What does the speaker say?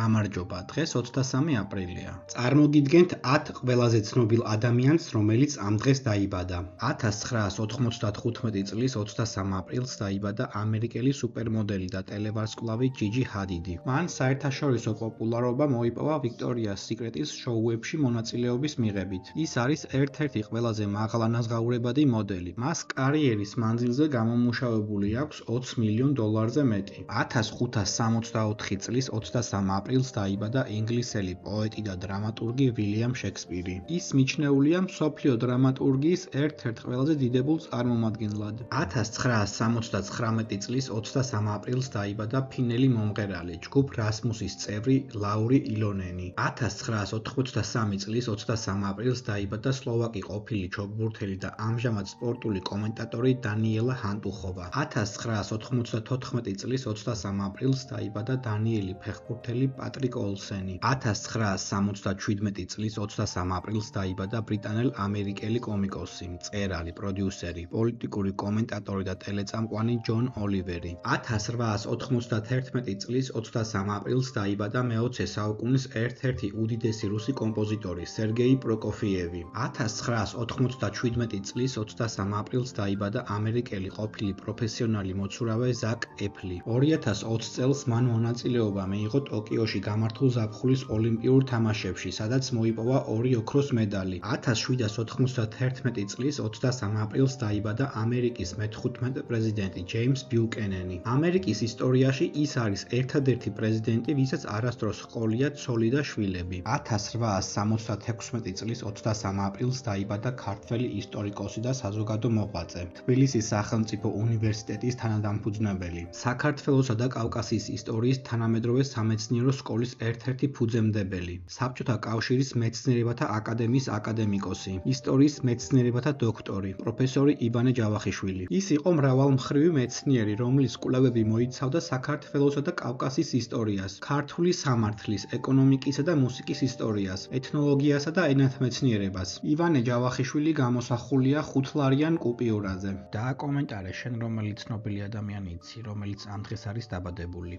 გამარჯობა, დღეს 23 აპრილია. წარმოგიდგენთ 10 ყველაზე ცნობილ ადამიანს, რომელიც ამ დღეს დაიბადა. 1995 წლის 23 აპრილს დაიბადა ამერიკელი სუპერმოდელი და ტელევარსკვლავი ჯიჯი ჰადიდი. მან საერთაშორისო პოპულარობა მოიპოვა ვიქტორიას სიკრეტის შოუებში მონაწილეობის მიღებით. ის არის ერთ-ერთი ყველაზე მაღალანაზღაურებადი მოდელი. მას კარიერის მანძილზე გამომუშავებული აქვს $20 მილიონ-ზე მეტი. 1564 წლის 23 აპრილს დაიბადა ინგლისელი პოეტი და დრამატურგი ვილიამ შექსპირი. ის მიჩნეულია მსოფლიო დრამატურგიის ერთ-ერთ ყველაზე დიდებულ წარმომადგენლად. 1979 წლის 23 აპრილს დაიბადა ფინელი მომღერალი, ჯგუფ რასმუსის წევრი ლაური ილონენი. 1983 წლის 23 აპრილს დაიბადა სლოვაკი ყოფილი ჩოგბურთელი და ამჟამად სპორტული კომენტატორი დანიელა ჰანტუხოვა. 1994 წლის 23 აპრილს დაიბადა დანიელი ფეხბურთელი პატრიკ ოლსენი. 1977 წლის 23 აპრილს დაიბადა ბრიტანელ-ამერიკელი კომიკოსი, მწერალი, პროდიუსერი, პოლიტიკური კომენტატორი და ტელეწამყვანი ჯონ ოლივერი. 1891 წლის 23 აპრილს დაიბადა მე-20 საუკუნის ერთ-ერთი უდიდესი რუსი კომპოზიტორი, სერგეი პროკოფიევი. 1997 წლის 23 აპრილს დაიბადა ამერიკელი ყოფილი პროფესიონალი მოცურავე ზაკ ეფლი. 2020 წელს მან მონაწილეობა მიიღო ტოკიოში გამართულ ზაფხულის ოლიმპიურ თამაშებში, სადაც მოიპოვა 2 ოქროს მედალი. 1791 წლის 23 აპრილს დაიბადა ამერიკის მე-15 პრეზიდენტი ჯეიმს ბიუკენენი. ამერიკის ისტორიაში ის არის ერთადერთი პრეზიდენტი, ვისაც არასდროს ჰყოლია ცოლი და შვილები. 1876 წლის 23 აპრილს დაიბადა ქართველი ისტორიკოსი და საზოგადო მოღვაწე, თბილისის სახელმწიფო უნივერსიტეტის თანადამფუძნებელი, საქართველოსა და კავკასიის ისტორიის თანამედროვე სამეცნიერო სკოლის ერთ-ერთი ფუძემდებელი, საბჭოთა კავშირის მეცნიერებათა აკადემიის აკადემიკოსი, ისტორიის მეცნიერებათა დოქტორი, პროფესორი ივანე ჯავახიშვილი. ის იყო მრავალმხრივი მეცნიერი, რომლის კვლევები მოიცავდა საქართველოსა და კავკასიის ისტორიას, ქართული სამართლის, ეკონომიკისა და მუსიკის ისტორიას, ეთნოლოგიასა და ენათმეცნიერებას. ივანე ჯავახიშვილი გამოსახულია $5 კუპიურაზე. დააკომენტარე შენ რომელი ცნობილი ადამიანი იცი, რომელიც ამ დღეს არის დაბადებული.